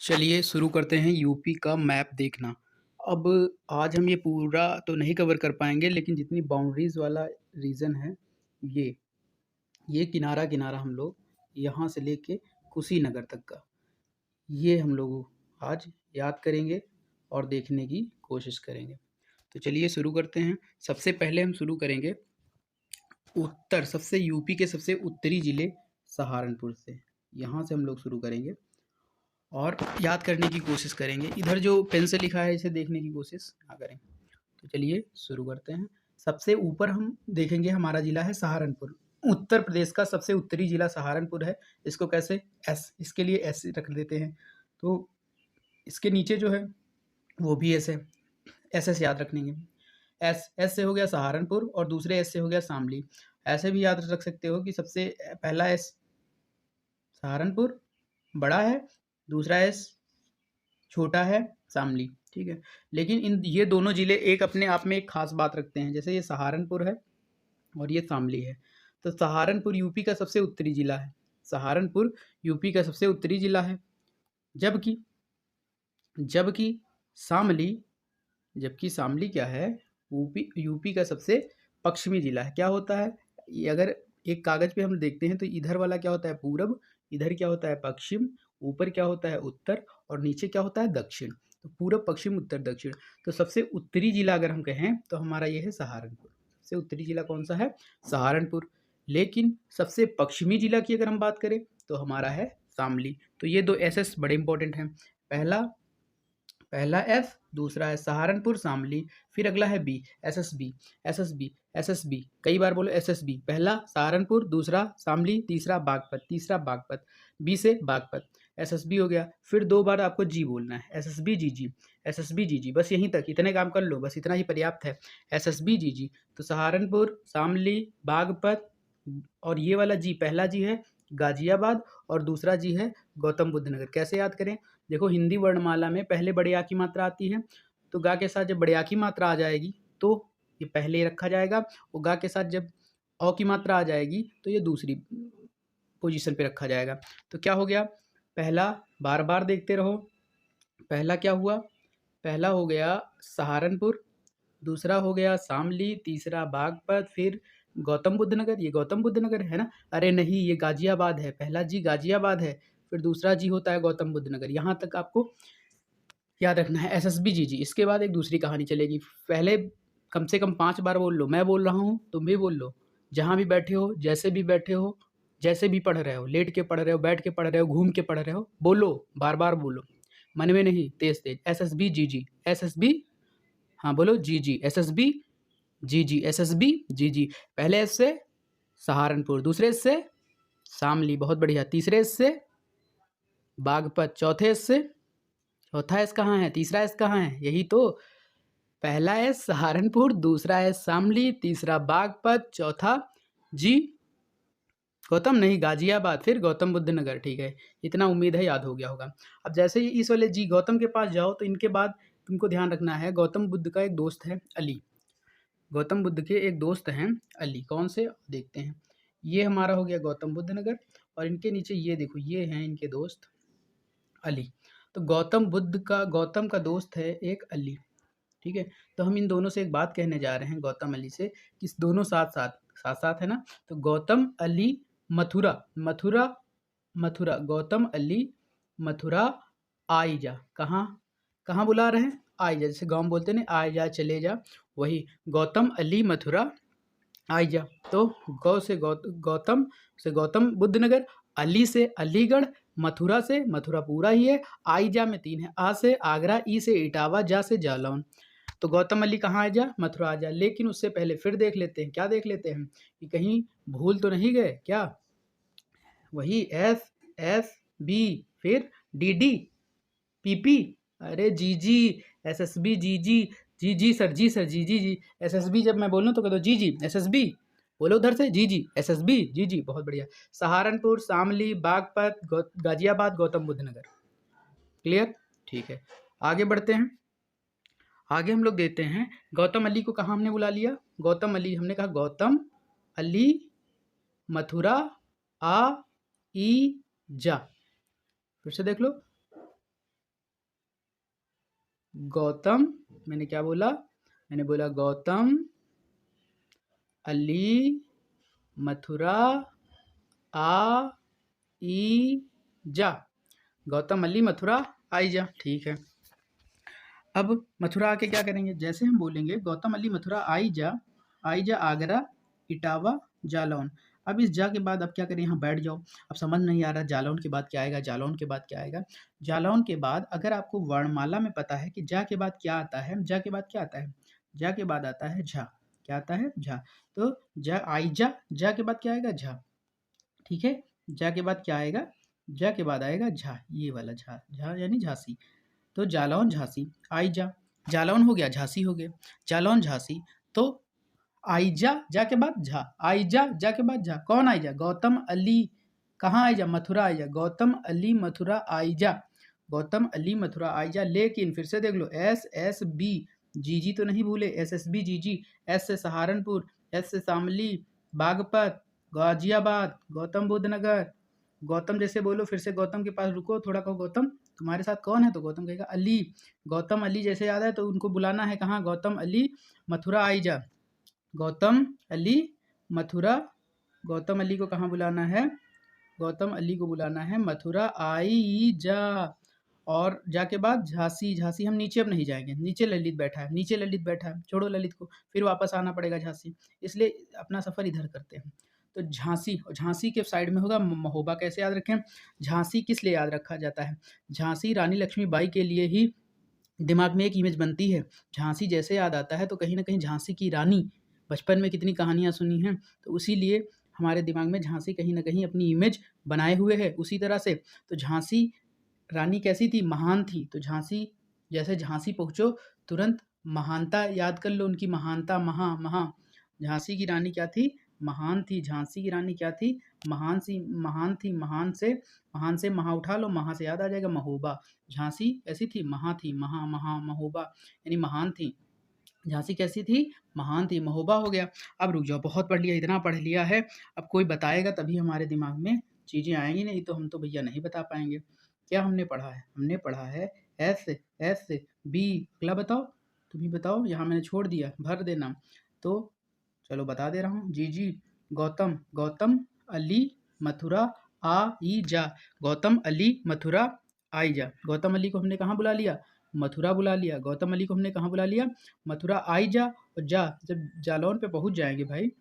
चलिए शुरू करते हैं यूपी का मैप देखना। अब आज हम ये पूरा तो नहीं कवर कर पाएँगे, लेकिन जितनी बाउंड्रीज़ वाला रीजन है ये, ये किनारा-किनारा हम लोग यहाँ से लेके कुशीनगर तक का, ये हम लोग आज याद करेंगे और देखने की कोशिश करेंगे। तो चलिए शुरू करते हैं। सबसे पहले हम शुरू करेंगे उत्तर सबसे यूपी के सबसे उत्तरी ज़िले सहारनपुर से। यहाँ से हम लोग शुरू करेंगे और याद करने की कोशिश करेंगे। इधर जो पेन से लिखा है इसे देखने की कोशिश ना करें। तो चलिए शुरू करते हैं। सबसे ऊपर हम देखेंगे हमारा ज़िला है सहारनपुर। उत्तर प्रदेश का सबसे उत्तरी ज़िला सहारनपुर है। इसको कैसे एस, इसके लिए एस रख देते हैं। तो इसके नीचे जो है वो भी एस है, एस एस याद रखेंगे। एस एस से हो गया सहारनपुर और दूसरे एस से हो गया शामली। ऐसे भी याद रख सकते हो कि सबसे पहला एस सहारनपुर बड़ा है, दूसरा एस छोटा है शामली, ठीक है। लेकिन इन ये दोनों ज़िले एक अपने आप में एक खास बात रखते हैं। जैसे ये सहारनपुर है और ये शामली है, तो सहारनपुर यूपी का सबसे उत्तरी ज़िला है। सहारनपुर यूपी का सबसे उत्तरी ज़िला है, जबकि जबकि शामली जबकि शामली क्या है, यूपी का सबसे पश्चिमी ज़िला है। क्या होता है, ये अगर एक कागज़ पे हम देखते हैं तो इधर वाला क्या होता है पूरब, इधर क्या होता है पश्चिम, ऊपर क्या होता है उत्तर और नीचे क्या होता है दक्षिण। तो पूरब पश्चिम उत्तर दक्षिण। तो सबसे उत्तरी ज़िला अगर हम कहें तो हमारा ये है सहारनपुर। सबसे उत्तरी ज़िला कौन सा है, सहारनपुर। लेकिन सबसे पश्चिमी ज़िला की अगर हम बात करें तो हमारा है शामली। तो ये दो एस एस बड़े इंपॉर्टेंट हैं। पहला एफ, दूसरा है सहारनपुर शामली, फिर अगला है बी, एसएसबी। एसएसबी एसएसबी कई बार बोलो एसएसबी। पहला सहारनपुर, दूसरा शामली, तीसरा बागपत, बी से बागपत, एसएसबी हो गया। फिर दो बार आपको जी बोलना है, एसएसबी जीजी, एसएसबी जीजी। बस यहीं तक, इतने काम कर लो, बस इतना ही पर्याप्त है, एसएसबी जीजी। तो सहारनपुर, शामली, बागपत और ये वाला जी, पहला जी है गाजियाबाद और दूसरा जी है गौतम बुद्ध नगर। कैसे याद करें, देखो हिंदी वर्णमाला में पहले बड़े आ की मात्रा आती है, तो गा के साथ जब बड़े आ की मात्रा आ जाएगी तो ये पहले रखा जाएगा, और गा के साथ जब औ की मात्रा आ जाएगी तो ये दूसरी पोजीशन पे रखा जाएगा। तो क्या हो गया, पहला बार बार देखते रहो, पहला क्या हुआ, पहला हो गया सहारनपुर, दूसरा हो गया शामली, तीसरा बागपत, फिर गौतम बुद्ध नगर। ये गौतम बुद्ध नगर है ना, अरे नहीं ये गाजियाबाद है, पहला जी गाजियाबाद है, फिर दूसरा जी होता है गौतम बुद्ध नगर। यहाँ तक आपको याद रखना है, एसएसबी जी जी। इसके बाद एक दूसरी कहानी चलेगी। पहले कम से कम 5 बार बोल लो, मैं बोल रहा हूँ तुम भी बोल लो, जहाँ भी बैठे हो, जैसे भी बैठे हो, जैसे भी पढ़ रहे हो, लेट के पढ़ रहे हो, बैठ के पढ़ रहे हो, घूम के पढ़ रहे हो, बोलो, बार बार बोलो, मन में नहीं, तेज तेज। एसएसबी जी जी, एसएसबी, हाँ बोलो जी जी, एसएसबी जी जी, एसएसबी जी जी। पहले एस से सहारनपुर, दूसरे एस से शामली, बहुत बढ़िया, तीसरे एस से बागपत, चौथा एस कहाँ है, तीसरा एस कहाँ है, यही तो, पहला एस सहारनपुर, दूसरा एस शामली, तीसरा बागपत, चौथा जी गौतम नहीं गाजियाबाद, फिर गौतम बुद्ध नगर, ठीक है। इतना उम्मीद है याद हो गया होगा। अब जैसे ही इस वाले जी गौतम के पास जाओ तो इनके बाद तुमको ध्यान रखना है, गौतम बुद्ध का एक दोस्त है अली। गौतम बुद्ध के एक दोस्त हैं अली, कौन से देखते हैं। ये हमारा हो गया गौतम बुद्ध नगर, और इनके नीचे ये देखो, ये हैं इनके दोस्त अली। तो गौतम का दोस्त है एक अली, ठीक है। तो हम इन दोनों से एक बात कहने जा रहे हैं, गौतम अली से, कि दोनों साथ साथ है ना। तो गौतम अली मथुरा, मथुरा मथुरा, गौतम अली मथुरा आई जा, कहाँ कहाँ बुला रहे हैं, आई जा, जैसे गाँव में बोलते हैं ना, आई जा चले जा, वही गौतम अली मथुरा आई जा। तो गौतम से गौतम बुद्ध नगर, अली से अलीगढ़, मथुरा से मथुरा पूरा ही है, आई जा में 3 है, आ से आगरा, ई से इटावा, जा से जालौन। तो गौतम अली कहाँ आ जा, मथुरा आ जा। लेकिन उससे पहले फिर देख लेते हैं, क्या देख लेते हैं कि कहीं भूल तो नहीं गए क्या, वही एस एस बी, फिर डी डी पी पी, अरे जी जी, एस एस बी जी जी, जी सर, जी सर, जी जी जी, एस एस बी जब मैं बोलूँ तो कह दो जी जी, एस एस बी बोलो उधर से, जी जी, एस एस बी जी जी, बहुत बढ़िया। सहारनपुर, शामली, बागपत, गाजियाबाद, गौतम बुद्ध नगर, क्लियर, ठीक है। आगे बढ़ते हैं, आगे हम लोग देते हैं गौतम अली को कहाँ हमने बुला लिया, गौतम अली हमने कहा गौतम अली मथुरा आ ई जा, फिर से देख लो, गौतम, मैंने क्या बोला? मैंने बोला गौतम, अली, मथुरा, आ, ई, जा। गौतम, अली, मथुरा, आई, जा। ठीक है। अब मथुरा आके क्या करेंगे? जैसे हम बोलेंगे गौतम, अली, मथुरा, आई, जा, आगरा, इटावा, जालौन। अब इस जा के बाद अब क्या करें? यहाँ बैठ जाओ। अब समझ नहीं आ रहा जालौन के बाद क्या आएगा, जालौन के बाद क्या आएगा? जालौन के बाद अगर आपको वर्णमाला में पता है कि जा के बाद क्या आता है, जा के बाद क्या आता है? जा के बाद आता है झा। क्या आता है? झा। तो जा, आई, जा के बाद क्या आएगा? झा। ठीक है। जा के बाद क्या आएगा? जा के बाद आएगा झा, ये वाला झा, झा यानी झांसी। तो जालौन, झांसी, आई, जा। जालौन हो गया, झांसी हो गया। जालौन, झांसी। तो आई, जा के बाद झा, आई, जा के बाद झा। कौन आई, जा? गौतम, अली। कहाँ आई, जा? मथुरा, आई, जा। गौतम, अली, मथुरा, आई, जा। गौतम, अली, मथुरा, आई, जा। लेकिन फिर से देख लो, एस एस बी, जी तो नहीं भूले, एस एस बी, जी। एस से सहारनपुर, एस से शामली, बागपत, गाजियाबाद, गौतम बुद्ध नगर। गौतम जैसे बोलो, फिर से गौतम के पास रुको, थोड़ा कहो गौतम तुम्हारे साथ कौन है? तो गौतम कहेगा अली। गौतम, अली जैसे याद है तो उनको बुलाना है कहाँ? गौतम, अली, मथुरा, आई, जा। गौतम, अली, मथुरा। गौतम, अली को कहाँ बुलाना है? गौतम, अली को बुलाना है मथुरा, आई, जा। और जाके बाद झांसी। झांसी हम नीचे अब नहीं जाएंगे, नीचे ललित बैठा है, नीचे ललित बैठा है, छोड़ो ललित को, फिर वापस आना पड़ेगा झांसी, इसलिए अपना सफर इधर करते हैं। तो झांसी, और झांसी के साइड में होगा महोबा। कैसे याद रखें? झांसी किस लिए याद रखा जाता है? झांसी रानी लक्ष्मीबाई के लिए ही दिमाग में एक इमेज बनती है। झांसी जैसे याद आता है तो कहीं ना कहीं झांसी की रानी, बचपन में कितनी कहानियां सुनी हैं, तो इसीलिए हमारे दिमाग में झांसी कहीं ना कहीं अपनी इमेज बनाए हुए है। उसी तरह से तो झांसी रानी कैसी थी? महान थी। तो झांसी, जैसे झांसी पहुंचो तुरंत महानता याद कर लो, उनकी महानता, महा। झांसी की रानी क्या थी? महान थी। झांसी की रानी क्या थी? महान थी। महान से महा उठा लो, महा से याद आ जाएगा महोबा। झांसी कैसी थी? थी, महा, महोबा यानी महान थी। झांसी कैसी थी? महान थी। महोबा हो गया। अब रुक जाओ, बहुत पढ़ लिया, इतना पढ़ लिया है, अब कोई बताएगा तभी हमारे दिमाग में चीज़ें आएंगी, नहीं तो हम तो भैया नहीं बता पाएंगे। क्या हमने पढ़ा है? हमने पढ़ा है एस बी। अगला बताओ, तुम ही बताओ, यहाँ मैंने छोड़ दिया, भर देना। तो चलो बता दे रहा हूँ, जी। गौतम, गौतम, अली, मथुरा, आई, जा। गौतम, अली, मथुरा, आई, जा। गौतम, अली को हमने कहाँ बुला लिया? मथुरा बुला लिया। गौतम, अली को हमने कहाँ बुला लिया? मथुरा, आई, जा। और जा, जब जालौन पे पहुँच जाएंगे भाई,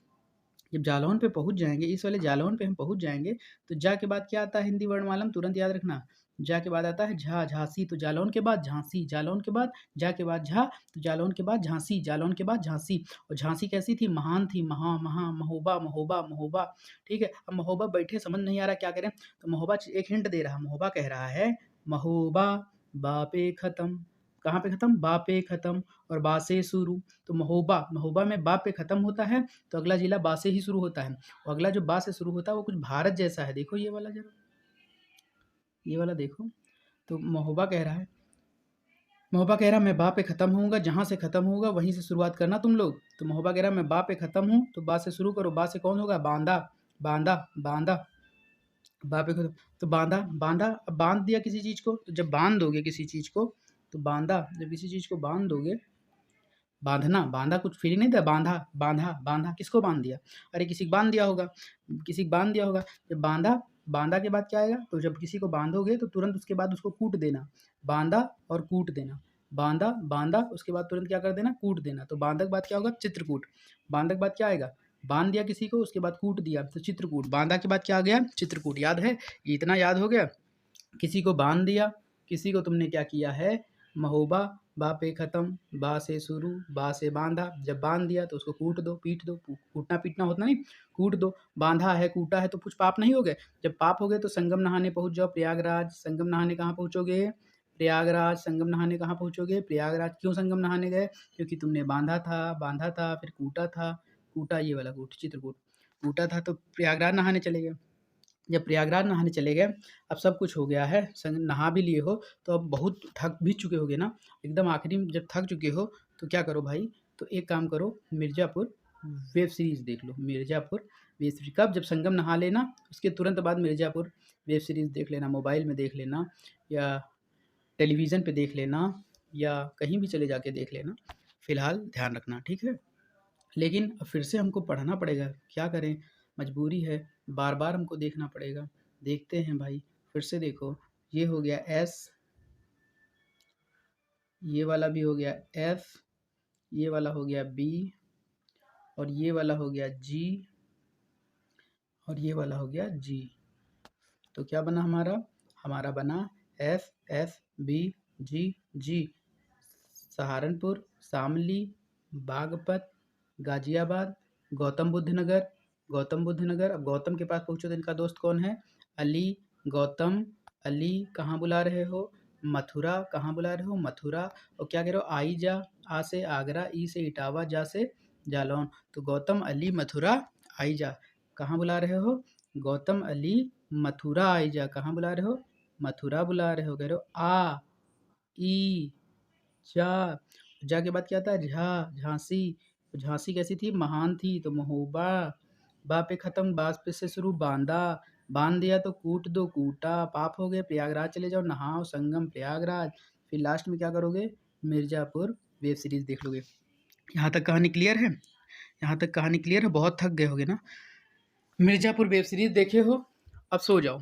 जब जालौन पे पहुँच जाएंगे, इस वाले जालौन पे हम पहुँच जाएंगे, तो जा के बाद क्या आता है? हिंदी वर्णमाला में तुरंत याद रखना, जा के बाद आता है झा, झांसी। तो जालौन के बाद झांसी, जालौन के बाद जा के बाद झा, तो जालौन के बाद झांसी, जालौन के बाद झांसी। और झांसी कैसी थी? महान थी, महा, महोबा। ठीक है। अब महोबा बैठे, समझ नहीं आ रहा क्या करें, तो महोबा एक हिंट दे रहा, महोबा कह रहा है महोबा, बा पे खत्म। कहाँ पे खत्म? बा पे खत्म, और बा से शुरू। तो महोबा, महोबा में बा पे खत्म होता है, तो अगला जिला बा से ही शुरू होता है, और अगला जो बा से शुरू होता है वो कुछ भारत जैसा है। देखो ये वाला, जरा ये वाला देखो। तो महोबा कह रहा मैं बा पे ख़त्म होऊंगा, जहाँ से ख़त्म होगा वहीं से शुरुआत करना तुम लोग। तो महोबा कह रहा मैं बा पे ख़त्म हूँ, तो बा से शुरू करो। बा से कौन होगा? बांदा, बांदा। बा पे खत्म, तो बांधा, अब बांध दिया किसी चीज़ को, तो जब बांध दोगे किसी चीज़ को, तो बांधा, जब किसी चीज़ को बांध दोगे, बांधना, बांधा कुछ फीलिंग नहीं था? बांधा किसको बांध दिया? अरे किसी को बांध दिया होगा, किसी को बांध दिया होगा। जब बांधा, बांधा के बाद क्या आएगा? तो जब किसी को बांधोगे तो तुरंत उसके बाद उसको कूट देना, बांधा और कूट देना। बांधा उसके बाद तुरंत क्या कर देना? कूट देना। तो बांधा के बाद क्या होगा? चित्रकूट। बांधा के बाद क्या आएगा? बांध दिया किसी को, उसके बाद कूट दिया, तो चित्रकूट। बांधा के बाद क्या आ गया? चित्रकूट। याद है? इतना याद हो गया। किसी को बांध दिया, किसी को तुमने क्या किया है? महोबा, बा पे ख़त्म, बा से शुरू, बा से बांधा। जब बांध दिया तो उसको कूट दो, पीट दो। कूटना पीटना होता नहीं, कूट दो। बांधा है, कूटा है, तो कुछ पाप नहीं हो गए? जब पाप हो गए तो संगम नहाने पहुँच जाओ, प्रयागराज। संगम नहाने कहाँ पहुँचोगे? प्रयागराज। संगम नहाने कहाँ पहुँचोगे? प्रयागराज। क्यों संगम नहाने गए? क्योंकि तुमने बांधा था, फिर कूटा था, कूटा ये वाला कूट, चित्रकूट। कूटा था तो प्रयागराज नहाने चले गए। जब प्रयागराज नहाने चले गए, अब सब कुछ हो गया है, संग नहा भी लिए हो, तो अब बहुत थक भी चुके होगे ना, एकदम आखिरी में जब थक चुके हो, तो क्या करो भाई? तो एक काम करो, मिर्ज़ापुर वेब सीरीज़ देख लो। मिर्ज़ापुर वेब सीरीज़ कब? जब संगम नहा लेना, उसके तुरंत बाद मिर्ज़ापुर वेब सीरीज़ देख लेना, मोबाइल में देख लेना या टेलीविज़न पे देख लेना, या कहीं भी चले जाके देख लेना, फ़िलहाल ध्यान रखना, ठीक है? लेकिन फिर से हमको पढ़ना पड़ेगा, क्या करें, मजबूरी है, बार-बार हमको देखना पड़ेगा। देखते हैं भाई, फिर से देखो, ये हो गया एस, ये वाला भी हो गया एफ, ये वाला हो गया बी, और ये वाला हो गया जी, और ये वाला हो गया जी। तो क्या बना हमारा? हमारा बना एफ एफ बी जी जी। सहारनपुर, शामली, बागपत, गाजियाबाद, गौतम बुद्ध नगर, गौतम बुद्ध नगर। अब गौतम के पास पूछो तो इनका दोस्त कौन है? अली। गौतम, अली कहाँ बुला रहे हो? मथुरा। कहाँ बुला रहे हो? मथुरा। और क्या कह रहे हो? आई जा, आ से आगरा, ई से इटावा, जा से जालौन। तो गौतम, अली, मथुरा, आई जा। कहाँ बुला रहे हो? गौतम, अली, मथुरा, आई जा। कहाँ बुला रहे हो? मथुरा बुला रहे हो। कह रहे हो आ, ई, जा। जा के बाद क्या था? झा, झांसी। झांसी कैसी थी? महान थी, तो महोबा। बा पे खत्म, बास पे से शुरू, बांदा। बांध दिया तो कूट दो, कूटा। पाप हो गए, प्रयागराज चले जाओ, नहाओ, संगम प्रयागराज। फिर लास्ट में क्या करोगे? मिर्जापुर वेब सीरीज देख लोगे। यहाँ तक कहानी क्लियर है? यहाँ तक कहानी क्लियर है? बहुत थक गए होगे ना। मिर्जापुर वेब सीरीज देखे हो? अब सो जाओ,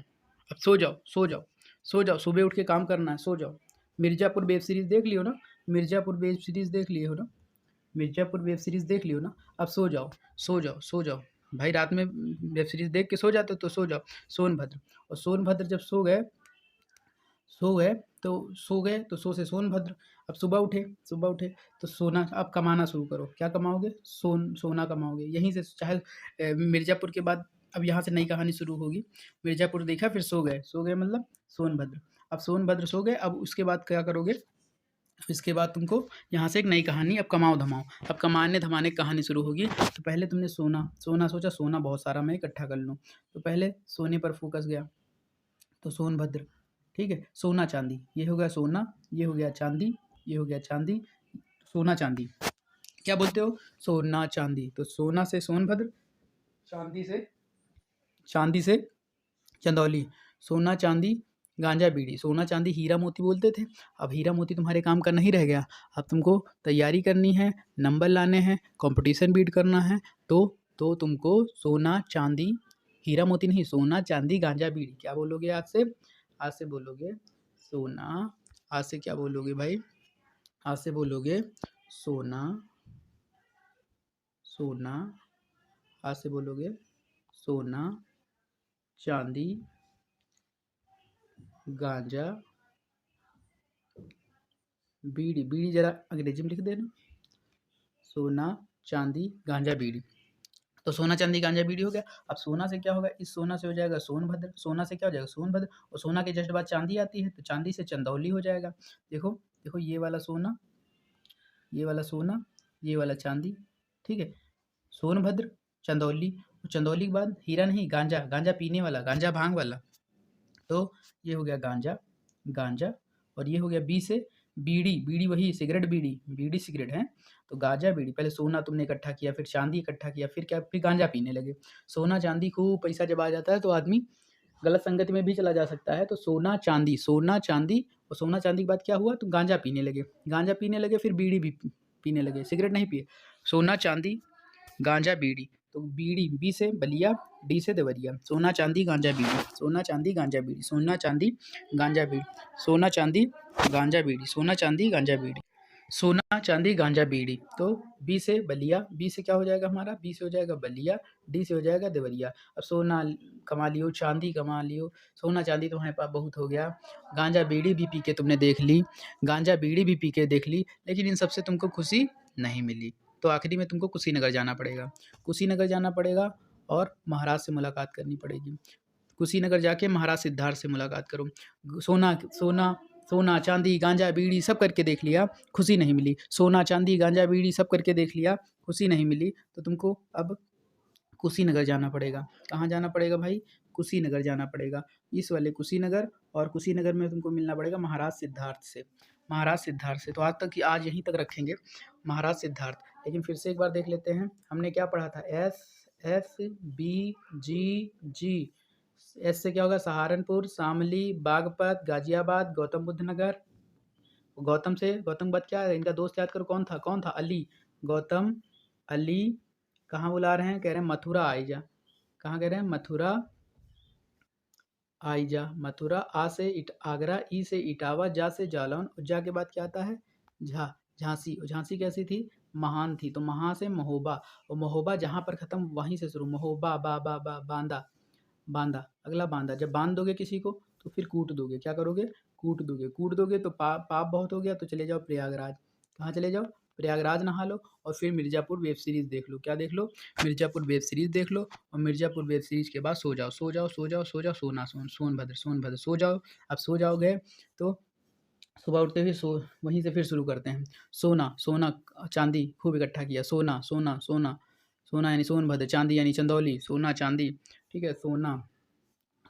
अब सो जाओ, सो जाओ, सो जाओ, सुबह उठ के काम करना है, सो जाओ। मिर्जापुर वेब सीरीज देख लियो ना? मिर्जापुर वेब सीरीज देख लिए हो ना? मिर्जापुर वेब सीरीज देख लियो ना? अब सो जाओ, सो जाओ, सो जाओ। भाई रात में वेब सीरीज देख के सो जाते हो तो सो जाओ। सोनभद्र, और सोनभद्र जब सो गए तो सो से सोनभद्र। अब सुबह उठे, सुबह उठे तो सोना, अब कमाना शुरू करो। क्या कमाओगे? सोना कमाओगे यहीं से। चाहे मिर्ज़ापुर के बाद अब यहाँ से नई कहानी शुरू होगी। मिर्ज़ापुर देखा, फिर सो गए मतलब सोनभद्र। अब सोनभद्र सो गए, अब उसके बाद क्या करोगे? इसके बाद तुमको यहाँ से एक नई कहानी, अब कमाओ धमाओ। अब कमाने धमाने की कहानी शुरू होगी। तो पहले तुमने सोना सोचा, सोना बहुत सारा मैं इकट्ठा कर लूँ। तो पहले सोने पर फोकस गया, तो सोनभद्र, ठीक है। सोना चांदी, ये हो गया सोना, ये हो गया चांदी, ये हो गया चांदी, सोना चांदी। क्या बोलते हो? सोना चांदी। तो सोना से सोनभद्र, चांदी से चंदौली। सोना चांदी गांजा बीड़ी। सोना चांदी हीरा मोती बोलते थे, अब हीरा मोती तुम्हारे काम का नहीं रह गया। अब तुमको तैयारी करनी है, नंबर लाने हैं, कंपटीशन बीट करना है। तो तुमको सोना चांदी, हीरा मोती नहीं, सोना चांदी गांजा बीड़ी। क्या बोलोगे आज से? आज से बोलोगे सोना, आज से क्या बोलोगे भाई? आज से बोलोगे सोना, सोना। आज से बोलोगे सोना चांदी गांजा बीड़ी। बीड़ी जरा अंग्रेजी में लिख देना, सोना चांदी गांजा बीड़ी। तो सोना चांदी गांजा बीड़ी हो गया। अब सोना से क्या होगा? इस सोना से हो जाएगा सोनभद्र। सोना से क्या हो जाएगा? सोनभद्र। और सोना के जस्ट बाद चांदी आती है, तो चांदी से चंदौली हो जाएगा। देखो देखो, ये वाला सोना, ये वाला सोना, ये वाला चांदी, ठीक है। सोनभद्र, चंदौली। चंदौली के बाद हीरा नहीं, गांजा। गांजा पीने वाला, गांजा भांग वाला। तो ये हो गया गांजा, गांजा। और ये हो गया बी से बीड़ी। बीड़ी वही सिगरेट, बीड़ी बीड़ी सिगरेट है। तो गांजा बीड़ी। पहले सोना तुमने इकट्ठा किया, फिर चांदी इकट्ठा किया, फिर क्या? फिर गांजा पीने लगे। सोना चांदी, खूब पैसा जब आ जाता है तो आदमी गलत संगति में भी चला जा सकता है। तो सोना चांदी, सोना चांदी, और सोना चांदी के बाद क्या हुआ? तो गांजा पीने लगे, गांजा पीने लगे, फिर बीड़ी भी पीने लगे, सिगरेट नहीं पिए। सोना चांदी गांजा बीड़ी। तो बीड़ी बी से बलिया, डी से देवरिया। सोना चांदी गांजा बीड़ी, सोना चांदी गांजा बीड़ी, सोना चांदी गांजा बीड़ी, सोना चांदी गांजा बीड़ी, सोना चांदी गांजा बीड़ी, सोना चांदी गांजा बीड़ी। तो बी से बलिया, बी से क्या हो जाएगा हमारा? बी से हो जाएगा बलिया, डी से हो जाएगा देवरिया। अब सोना कमा लियो, चांदी कमा लियो, सोना चांदी तुम्हारे पास बहुत हो गया। गांजा बीड़ी भी पी के तुमने देख ली, गांजा बीड़ी भी पी के देख ली, लेकिन इन सबसे तुमको खुशी नहीं मिली। तो आखिरी में तुमको कुशीनगर जाना पड़ेगा, कुशीनगर जाना पड़ेगा और महाराज से मुलाकात करनी पड़ेगी। कुशीनगर जाके महाराज सिद्धार्थ से मुलाकात करो। सोना सोना सोना चांदी गांजा बीड़ी सब करके देख लिया, खुशी नहीं मिली। सोना चांदी गांजा बीड़ी सब करके देख लिया, खुशी नहीं मिली। तो तुमको अब कुशीनगर जाना पड़ेगा। कहाँ जाना पड़ेगा भाई? कुशीनगर जाना पड़ेगा, इस वाले कुशीनगर। और कुशीनगर में तुमको मिलना पड़ेगा महाराज सिद्धार्थ से, महाराज सिद्धार्थ से। तो आज तक आज यहीं तक रखेंगे, महाराज सिद्धार्थ। लेकिन फिर से एक बार देख लेते हैं, हमने क्या पढ़ा था? एस एफ बी जी जी। एस से क्या होगा? सहारनपुर, शामली, बागपत, गाजियाबाद, गौतम बुद्ध नगर। गौतम से गौतम के बाद क्या है, इनका दोस्त याद करो, कौन था? अली। गौतम, अली, कहाँ बुला रहे हैं? कह रहे हैं मथुरा आई जा। कहाँ कह रहे हैं? मथुरा आई जा। मथुरा, आ से आगरा, ई से इटावा, जा से जालौन, और जा के बाद क्या आता है? झा। झांसी। और झांसी कैसी थी? महान थी। तो महा से महोबा, और महोबा जहाँ पर खत्म वहीं से शुरू, महोबा, बा बा बा बांदा। बांदा, अगला बांदा। जब बांध दोगे किसी को तो फिर कूट दोगे। क्या करोगे? कूट दोगे। कूट दोगे तो पाप बहुत हो गया, तो चले जाओ प्रयागराज। कहाँ चले जाओ? प्रयागराज नहा लो, और फिर मिर्ज़ापुर वेब सीरीज़ देख लो। क्या देख लो? मिर्ज़ापुर वेब सीरीज़ देख लो, और मिर्ज़ापुर वेब सीरीज़ के बाद सो जाओ, सो जाओ, सो जाओ, सो जाओ, सोनभद्र सो जाओ। अब सो जाओगे तो सुबह उठते हुए वहीं से फिर शुरू करते हैं। सोना, सोना, चांदी खूब इकट्ठा किया। सोना, सोना, सोना, सोना यानी सोनभद्र, चांदी यानी चंदौली। सोना, चांदी, ठीक है। सोना,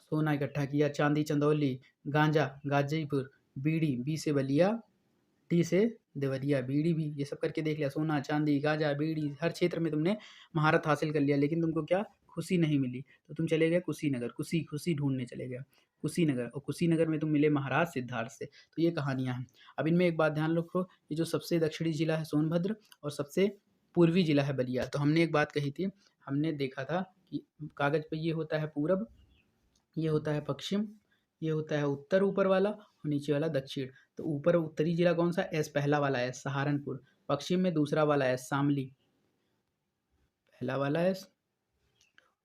सोना इकट्ठा किया। चांदी, चंदौली। गांजा, गाजीपुर। बीड़ी, बी से बलिया, टी से देवरिया, बीड़ी भी। ये सब करके देख लिया। सोना, चांदी, गांजा, बीड़ी, हर क्षेत्र में तुमने महारत हासिल कर लिया, लेकिन तुमको क्या? खुशी नहीं मिली। तो तुम चले गए कुशीनगर, खुशी ढूंढने चले गए कुशीनगर, और कुशीनगर में तुम मिले महाराज सिद्धार्थ से। तो ये कहानियाँ हैं। अब इनमें एक बात ध्यान रखो, ये जो सबसे दक्षिणी जिला है सोनभद्र, और सबसे पूर्वी जिला है बलिया। तो हमने एक बात कही थी, हमने देखा था कि कागज पे ये होता है पूरब, ये होता है पश्चिम, ये होता है उत्तर ऊपर वाला, और नीचे वाला दक्षिण। तो ऊपर उत्तरी जिला कौन सा? एस, पहला वाला एस, सहारनपुर। पश्चिम में दूसरा वाला एस, शामली, पहला वाला एस।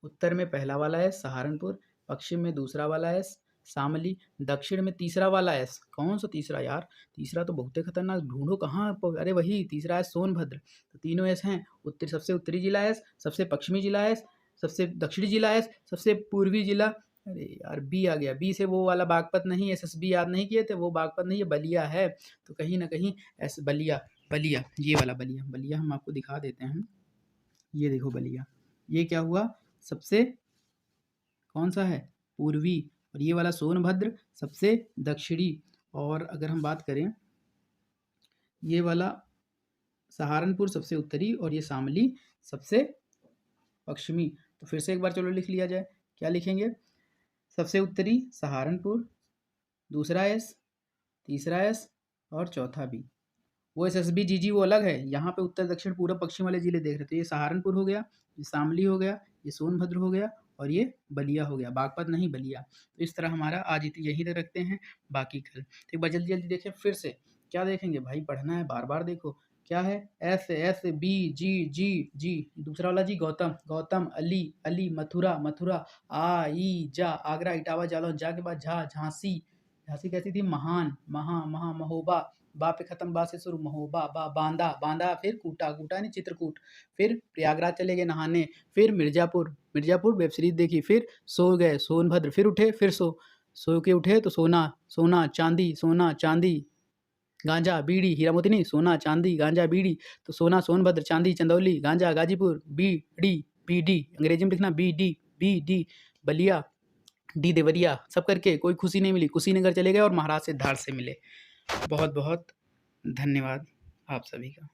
उत्तर में पहला वाला एस, सहारनपुर। पश्चिम में दूसरा वाला एस, शामली। दक्षिण में तीसरा वाला एस। कौन सा तीसरा यार? तीसरा तो बहुत खतरनाक, ढूंढो कहाँ अरे वही तीसरा एस, सोनभद्र। तो तीनों एस हैं। सबसे उत्तरी जिला एस, सबसे पश्चिमी जिला एस, सबसे दक्षिणी जिला एस, सबसे पूर्वी जिला। अरे यार बी आ गया। बी से वो वाला बागपत नहीं, एसएसबी याद नहीं किए थे, वो बागपत नहीं है, बलिया है। तो कहीं ना कहीं एस, बलिया, बलिया, ये वाला बलिया, बलिया हम आपको दिखा देते हैं। ये देखो बलिया, ये क्या हुआ? सबसे कौन सा है? पूर्वी। और ये वाला सोनभद्र सबसे दक्षिणी। और अगर हम बात करें, ये वाला सहारनपुर सबसे उत्तरी, और ये शामली सबसे पश्चिमी। तो फिर से एक बार चलो लिख लिया जाए। क्या लिखेंगे? सबसे उत्तरी सहारनपुर, दूसरा एस, तीसरा एस, और चौथा बी। वो एसएसबी जीजी वो अलग है, यहाँ पे उत्तर दक्षिण पूर्व पश्चिम वाले जिले देख रहे थे। ये सहारनपुर हो गया, ये शामली हो गया, ये सोनभद्र हो गया, और ये बलिया हो गया, बागपत नहीं बलिया। तो इस तरह हमारा आज यही तक रखते हैं, बाकी कल। तो एक बार जल्दी जल्दी देखें फिर से। क्या देखेंगे भाई? पढ़ना है, बार बार देखो। क्या है? एस, एस, बी, जी, जी, जी। दूसरा वाला जी, गौतम, गौतम, अली, अली, मथुरा, मथुरा, आ, ई, जा, आगरा, इटावा, जालौन। जा के बाद झा, झांसी। झांसी कैसी थी? महान, महोबा। बा पे खत्म, बा से शुरू, महोबा, बांदा, बांदा, फिर कूटा, कूटा यानी चित्रकूट। फिर प्रयागराज चले गए नहाने। फिर मिर्जापुर, मिर्जापुर वेब सीरीज देखी। फिर सो गए सोनभद्र, फिर उठे, फिर सो के उठे तो सोना, सोना, चांदी, सोना, चांदी, गांजा, बीड़ी, हीरा मोती नहीं, सोना, चांदी, गांजा, बीड़ी। तो सोना, सोनभद्र, चांदी, चंदौली, गांजा, गाजीपुर, बीड़ी, बीडी, अंग्रेजी में लिखना B D, Ballia, D Deoria. सब करके कोई खुशी नहीं मिली, कुशीनगर चले गए और महाराज सिद्धार्थ से मिले। बहुत बहुत धन्यवाद आप सभी का।